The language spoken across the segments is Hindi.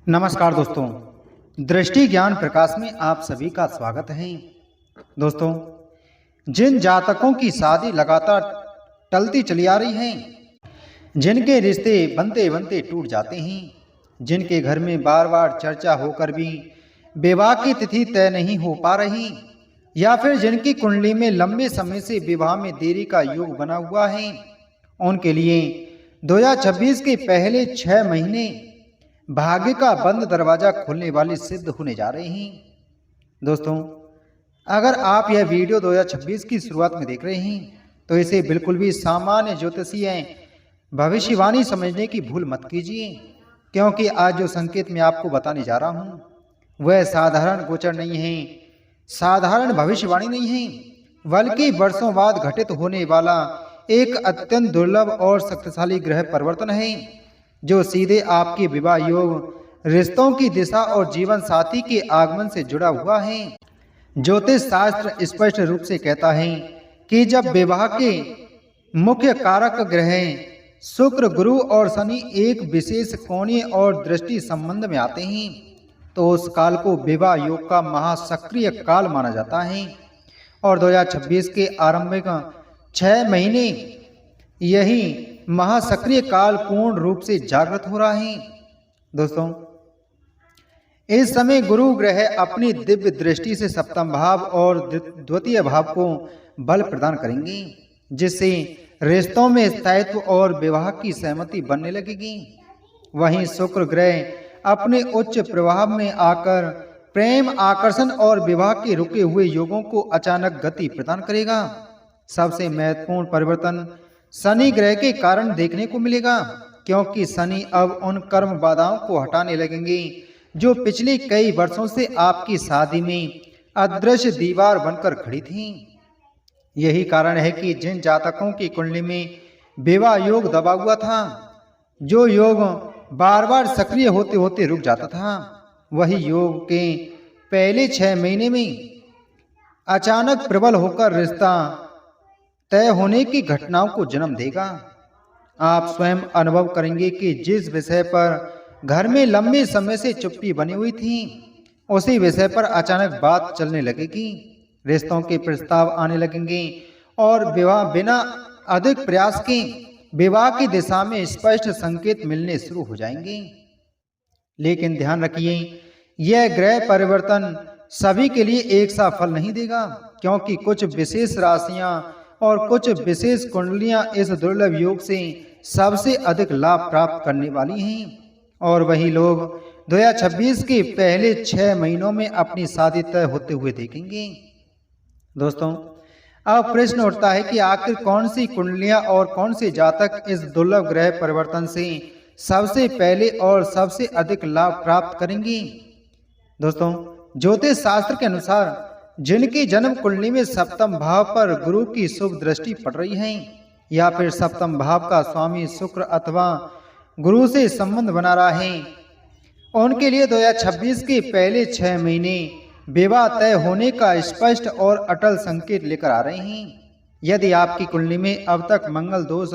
नमस्कार दोस्तों, दृष्टि ज्ञान प्रकाश में आप सभी का स्वागत है। दोस्तों, जिन जातकों की शादी लगातार टलती चली आ रही है, जिनके रिश्ते बनते बनते टूट जाते हैं, जिनके घर में बार बार चर्चा होकर भी विवाह की तिथि तय नहीं हो पा रही, या फिर जिनकी कुंडली में लंबे समय से विवाह में देरी का योग बना हुआ है, उनके लिए 2026 के पहले 6 महीने भाग्य का बंद दरवाजा खोलने वाले सिद्ध होने जा रहे हैं। दोस्तों, अगर आप यह वीडियो 2026 की शुरुआत में देख रहे हैं तो इसे बिल्कुल भी सामान्य ज्योतिषीय भविष्यवाणी समझने की भूल मत कीजिए, क्योंकि आज जो संकेत मैं आपको बताने जा रहा हूं वह साधारण गोचर नहीं है, साधारण भविष्यवाणी नहीं है, बल्कि वर्षों बाद घटित होने वाला एक अत्यंत दुर्लभ और शक्तिशाली ग्रह परिवर्तन है, जो सीधे आपके विवाह योग, रिश्तों की दिशा और जीवन साथी के आगमन से जुड़ा हुआ है। ज्योतिष शास्त्र स्पष्ट रूप से कहता है कि जब विवाह के मुख्य कारक ग्रह शुक्र, गुरु और शनि एक विशेष कोणीय और दृष्टि संबंध में आते हैं तो उस काल को विवाह योग का महासक्रिय काल माना जाता है। और 2026 के आरंभिक 6 महीने यही महासक्रिय काल पूर्ण रूप से जागृत हो रहा है। दोस्तों, इस समय गुरु ग्रह अपनी दिव्य दृष्टि से सप्तम भाव और द्वितीय भाव को बल प्रदान करेंगे, जिससे रिश्तों में स्थायित्व और विवाह की सहमति बनने लगेगी। वहीं शुक्र ग्रह अपने उच्च प्रभाव में आकर प्रेम, आकर्षण और विवाह के रुके हुए योगों को अचानक गति प्रदान करेगा। सबसे महत्वपूर्ण परिवर्तन शनि ग्रह के कारण देखने को मिलेगा, क्योंकि शनि अब उन कर्म बाधाओं को हटाने लगेंगे जो पिछले कई वर्षों से आपकी शादी में अदृश्य दीवार बनकर खड़ी थी। यही कारण है कि जिन जातकों की कुंडली में विवाह योग दबा हुआ था, जो योग बार बार सक्रिय होते होते रुक जाता था, वही योग के पहले 6 महीने में अचानक प्रबल होकर रिश्ता तय होने की घटनाओं को जन्म देगा। आप स्वयं अनुभव करेंगे कि जिस विषय पर घर में लंबे समय से चुप्पी बनी हुई थी, उसी विषय पर अचानक बात चलने लगेगी, रिश्तों के प्रस्ताव आने लगेंगे और विवाह बिना अधिक प्रयास के विवाह की दिशा में स्पष्ट संकेत मिलने शुरू हो जाएंगे। लेकिन ध्यान रखिए, यह ग्रह परिवर्तन सभी के लिए एक सा फल नहीं देगा, क्योंकि कुछ विशेष राशियां और कुछ विशेष कुंडलियां इस दुर्लभ योग से सबसे अधिक लाभ प्राप्त करने वाली हैं, और वही लोग 2026 के पहले 6 महीनों में अपनी शादी तय होते हुए देखेंगे। दोस्तों, अब प्रश्न उठता है कि आखिर कौन सी कुंडलियां और कौन से जातक इस दुर्लभ ग्रह परिवर्तन से सबसे पहले और सबसे अधिक लाभ प्राप्त करेंगे। दोस्तों, ज्योतिष शास्त्र के अनुसार जिनकी जन्म कुंडली में सप्तम भाव पर गुरु की शुभ दृष्टि पड़ रही है, या फिर सप्तम भाव का स्वामी शुक्र अथवा गुरु से संबंध बना रहा है, उनके लिए 2026 के पहले 6 महीने विवाह तय होने का स्पष्ट और अटल संकेत लेकर आ रहे हैं। यदि आपकी कुंडली में अब तक मंगल दोष,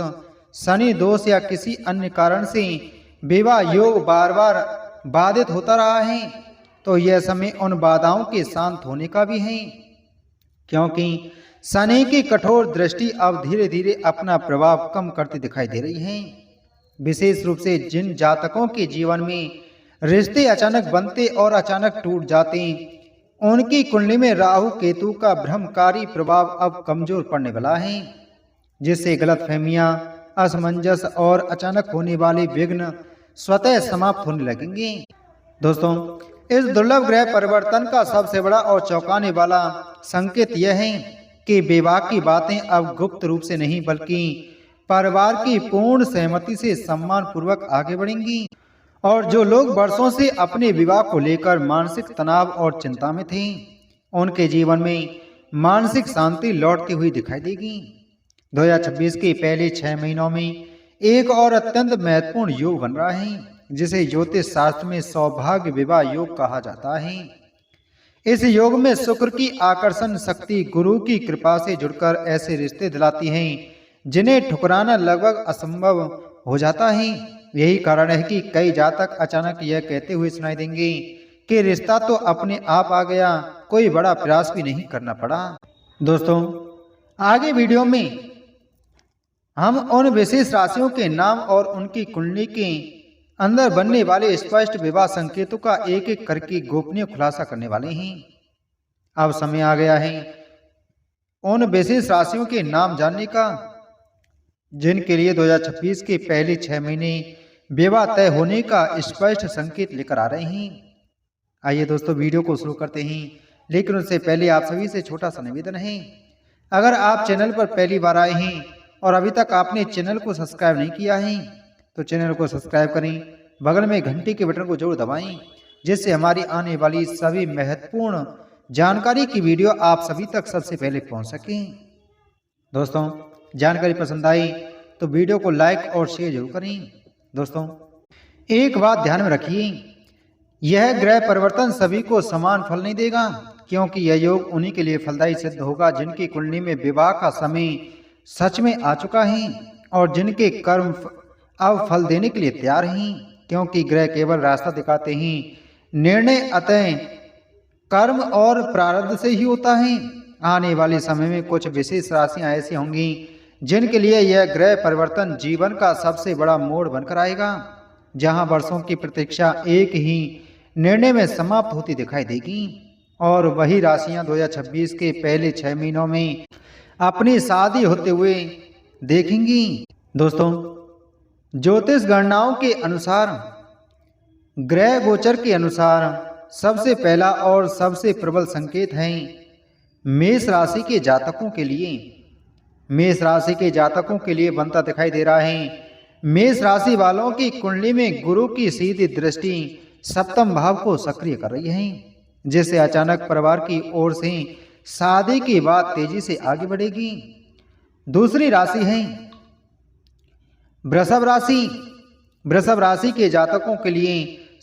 शनि दोष या किसी अन्य कारण से विवाह योग बार बार बाधित होता रहा है, तो यह समय उन बाधाओं के शांत होने का भी है, क्योंकि शनि की कठोर दृष्टि अब धीरे धीरे अपना प्रभाव कम करती दिखाई दे रही है। विशेष रूप से जिन जातकों के जीवन में रिश्ते अचानक बनते और अचानक टूट जाते, उनकी कुंडली में राहु केतु का भ्रमकारी प्रभाव अब कमजोर पड़ने वाला है, जिससे गलतफहमियां, असमंजस और अचानक होने वाले विघ्न स्वतः समाप्त होने लगेंगे। दोस्तों, इस दुर्लभ ग्रह परिवर्तन का सबसे बड़ा और चौंकाने वाला संकेत यह है कि विवाह की बातें अब गुप्त रूप से नहीं, बल्कि परिवार की पूर्ण सहमति से सम्मान पूर्वक आगे बढ़ेंगी। और जो लोग वर्षों से अपने विवाह को लेकर मानसिक तनाव और चिंता में थे, उनके जीवन में मानसिक शांति लौटती हुई दिखाई देगी। 2026 के पहले 6 महीनों में एक और अत्यंत महत्वपूर्ण योग बन रहा है, जिसे ज्योतिष शास्त्र में सौभाग्य विवाह योग कहा जाता है। इस योग में शुक्र की आकर्षण शक्ति गुरु की कृपा से जुड़कर ऐसे रिश्ते दिलाती हैं जिन्हें ठुकराना लगभग असंभव हो जाता है। यही कारण है कि कई जातक अचानक यह कहते हुए सुनाई देंगे कि रिश्ता तो अपने आप आ गया, कोई बड़ा प्रयास भी नहीं करना पड़ा। दोस्तों, आगे वीडियो में हम उन विशेष राशियों के नाम और उनकी कुंडली के अंदर बनने वाले स्पष्ट विवाह संकेतों का एक एक करके गोपनीय खुलासा करने वाले हैं। अब समय आ गया है उन विशेष राशियों के नाम जानने का जिनके लिए 2026 के पहले 6 महीने विवाह तय होने का स्पष्ट संकेत लेकर आ रहे हैं। आइए दोस्तों, वीडियो को शुरू करते हैं, लेकिन उससे पहले आप सभी से छोटा सा निवेदन है, अगर आप चैनल पर पहली बार आए हैं और अभी तक आपने चैनल को सब्सक्राइब नहीं किया है तो चैनल को सब्सक्राइब करें, बगल में घंटी के बटन को जरूर दबाएं, जिससे हमारी आने वाली सभी महत्वपूर्ण जानकारी की वीडियो आप सभी तक सबसे पहले पहुंच सके। दोस्तों, जानकारी पसंद आई तो वीडियो को लाइक और शेयर जरूर करें। दोस्तों, एक बात ध्यान में रखिए, यह ग्रह परिवर्तन सभी को समान फल नहीं देगा, क्योंकि यह योग उन्हीं के लिए फलदायी सिद्ध होगा जिनकी कुंडली में विवाह का समय सच में आ चुका है और जिनके कर्म अब फल देने के लिए तैयार हैं, क्योंकि ग्रह केवल रास्ता दिखाते हैं, निर्णय अतः कर्म और प्रारब्ध से ही होता है। आने वाले समय में कुछ विशेष राशियां ऐसी होंगी जिनके लिए यह ग्रह परिवर्तन जीवन का सबसे बड़ा मोड़ बनकर आएगा, जहां वर्षों की प्रतीक्षा एक ही निर्णय में समाप्त होती दिखाई देगी और वही राशियां 2026 के पहले 6 महीनों में अपनी शादी होते हुए देखेंगी। दोस्तों, ज्योतिष गणनाओं के अनुसार, ग्रह गोचर के अनुसार सबसे पहला और सबसे प्रबल संकेत है मेष राशि के जातकों के लिए। मेष राशि के जातकों के लिए बनता दिखाई दे रहा है। मेष राशि वालों की कुंडली में गुरु की सीधी दृष्टि सप्तम भाव को सक्रिय कर रही है, जिससे अचानक परिवार की ओर से शादी की बात तेजी से आगे बढ़ेगी। दूसरी राशि है वृषभ राशि। वृषभ राशि के जातकों के लिए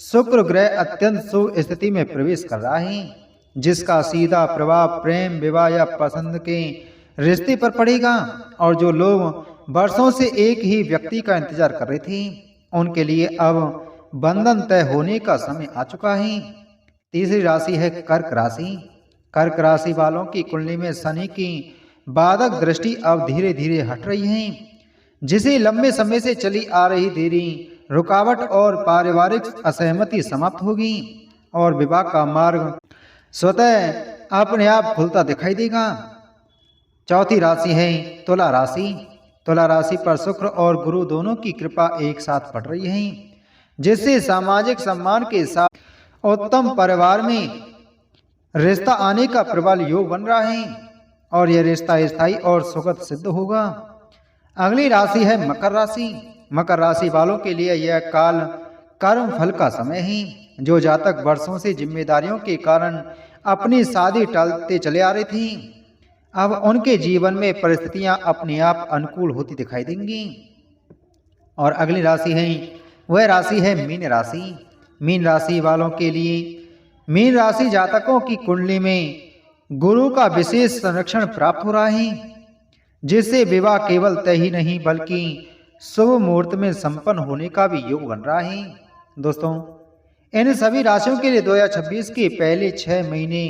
शुक्र ग्रह अत्यंत शुभ स्थिति में प्रवेश कर रहा है, जिसका सीधा प्रभाव प्रेम, विवाह या पसंद के रिश्ते पर पड़ेगा और जो लोग वर्षों से एक ही व्यक्ति का इंतजार कर रहे थे उनके लिए अब बंधन तय होने का समय आ चुका है। तीसरी राशि है कर्क राशि। कर्क राशि वालों की कुंडली में शनि की बाधक दृष्टि अब धीरे धीरे हट रही है, जिसे लंबे समय से चली आ रही देरी, रुकावट और पारिवारिक असहमति समाप्त होगी और विवाह का मार्ग स्वतः अपने आप खुलता दिखाई देगा। चौथी राशि है तुला राशि। तुला राशि पर शुक्र और गुरु दोनों की कृपा एक साथ पड़ रही है, जिससे सामाजिक सम्मान के साथ उत्तम परिवार में रिश्ता आने का प्रबल योग बन रहा है और यह रिश्ता स्थायी और सुखद सिद्ध होगा। अगली राशि है मकर राशि। मकर राशि वालों के लिए यह काल कर्म फल का समय है। जो जातक वर्षों से जिम्मेदारियों के कारण अपनी शादी टालते चले आ रहे थे, अब उनके जीवन में परिस्थितियां अपने आप अनुकूल होती दिखाई देंगी। और अगली राशि है वह राशि है मीन राशि। मीन राशि वालों के लिए, मीन राशि जातकों की कुंडली में गुरु का विशेष संरक्षण प्राप्त हो रहा है, जिससे विवाह केवल तय ही नहीं बल्कि शुभ मुहूर्त में संपन्न होने का भी योग बन रहा है। दोस्तों, इन सभी राशियों के लिए 2026 के पहले 6 महीने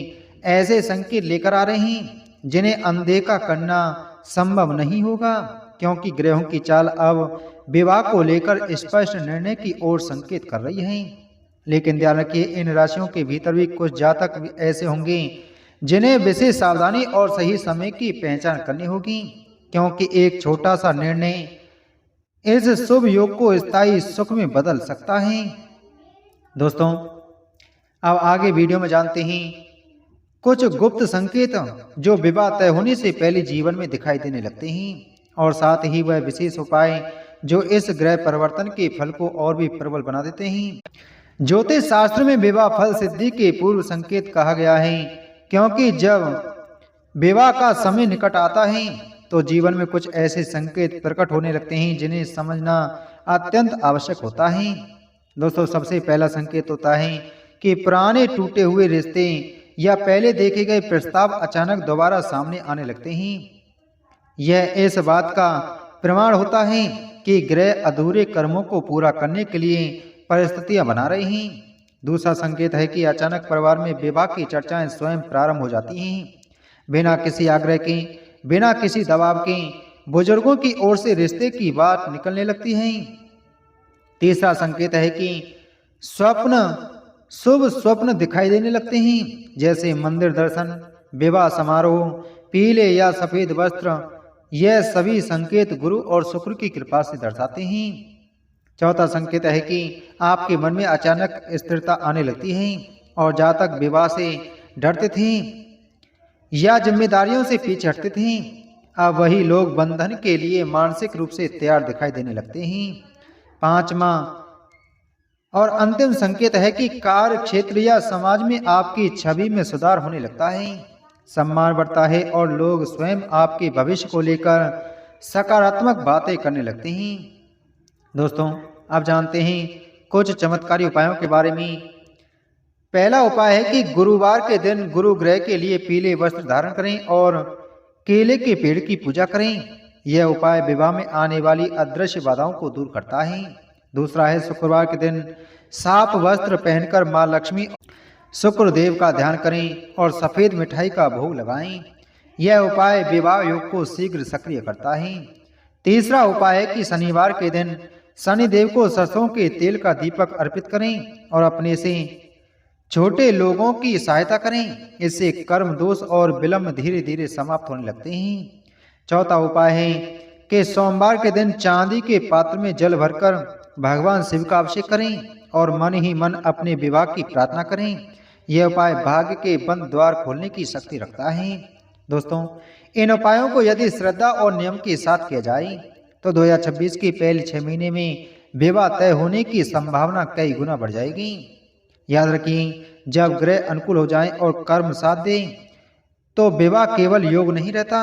ऐसे संकेत लेकर आ रहे हैं जिन्हें अनदेखा करना संभव नहीं होगा, क्योंकि ग्रहों की चाल अब विवाह को लेकर स्पष्ट निर्णय की ओर संकेत कर रही है। लेकिन ध्यान रखिए, इन राशियों के भीतर भी कुछ जातक ऐसे होंगे जिन्हें विशेष सावधानी और सही समय की पहचान करनी होगी, क्योंकि एक छोटा सा निर्णय इस शुभ योग को स्थायी सुख में बदल सकता है। दोस्तों, अब आगे वीडियो में जानते हैं कुछ गुप्त संकेत जो विवाह तय होने से पहले जीवन में दिखाई देने लगते हैं और साथ ही वह विशेष उपाय जो इस ग्रह परिवर्तन के फल को और भी प्रबल बना देते हैं। ज्योतिष शास्त्र में विवाह फल सिद्धि के पूर्व संकेत कहा गया है, क्योंकि जब विवाह का समय निकट आता है तो जीवन में कुछ ऐसे संकेत प्रकट होने लगते हैं जिन्हें समझना अत्यंत आवश्यक होता है। दोस्तों, सबसे पहला संकेत होता है कि पुराने टूटे हुए रिश्ते या पहले देखे गए प्रस्ताव अचानक दोबारा सामने आने लगते हैं। यह इस बात का प्रमाण होता है कि ग्रह अधूरे कर्मों को पूरा करने के लिए परिस्थितियां बना रहे हैं। दूसरा संकेत है कि अचानक परिवार में विवाह की चर्चाएं स्वयं प्रारंभ हो जाती हैं। बिना किसी आग्रह के, बिना किसी दबाव के बुजुर्गों की ओर से रिश्ते की बात निकलने लगती है। तीसरा संकेत है कि शुभ स्वप्न दिखाई देने लगते हैं, जैसे मंदिर दर्शन, विवाह समारोह, पीले या सफेद वस्त्र। यह सभी संकेत गुरु और शुक्र की कृपा से दर्शाते हैं। चौथा संकेत है कि आपके मन में अचानक स्थिरता आने लगती है और जातक विवाह से डरते थे या जिम्मेदारियों से पीछे हटते थे, अब वही लोग बंधन के लिए मानसिक रूप से तैयार दिखाई देने लगते हैं। पांचवा और अंतिम संकेत है कि कार्य क्षेत्र या समाज में आपकी छवि में सुधार होने लगता है, सम्मान बढ़ता है और लोग स्वयं आपके भविष्य को लेकर सकारात्मक बातें करने लगते हैं। दोस्तों, आप जानते हैं कुछ चमत्कारी उपायों के बारे में। पहला उपाय है कि गुरुवार के दिन गुरु ग्रह के लिए पीले वस्त्र धारण करें और केले के पेड़ की पूजा करें। यह उपाय विवाह में आने वाली अदृश्य बाधाओं को दूर करता है। दूसरा है शुक्रवार के दिन साफ वस्त्र पहनकर मां लक्ष्मी, शुक्रदेव का ध्यान करें और सफेद मिठाई का भोग लगाएं। यह उपाय विवाह योग को शीघ्र सक्रिय करता है। तीसरा उपाय है कि शनिवार के दिन शनिदेव को सरसों के तेल का दीपक अर्पित करें और अपने से छोटे लोगों की सहायता करें। इससे कर्म दोष और विलंब धीरे धीरे समाप्त होने लगते हैं। चौथा उपाय है कि सोमवार के दिन चांदी के पात्र में जल भरकर भगवान शिव का अभिषेक करें और मन ही मन अपने विवाह की प्रार्थना करें। यह उपाय भाग्य के बंद द्वार खोलने की शक्ति रखता है। दोस्तों, इन उपायों को यदि श्रद्धा और नियम के साथ किया जाए तो 2026 के पहले 6 महीने में विवाह तय होने की संभावना कई गुना बढ़ जाएगी। याद रखिए, जब ग्रह अनुकूल हो जाएं और कर्म साथ दें तो विवाह केवल योग नहीं रहता,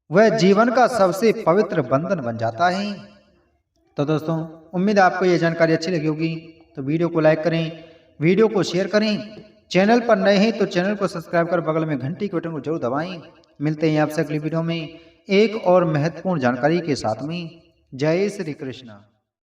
वह जीवन का सबसे पवित्र बंधन बन जाता है। तो दोस्तों, उम्मीद है आपको यह जानकारी अच्छी लगी होगी, तो वीडियो को लाइक करें, वीडियो को शेयर करें। चैनल पर नए हैं तो चैनल को सब्सक्राइब कर बगल में घंटी के बटन को जरूर दबाएं। मिलते हैं आपसे अगली वीडियो में एक और महत्वपूर्ण जानकारी के साथ में। जय श्री कृष्ण।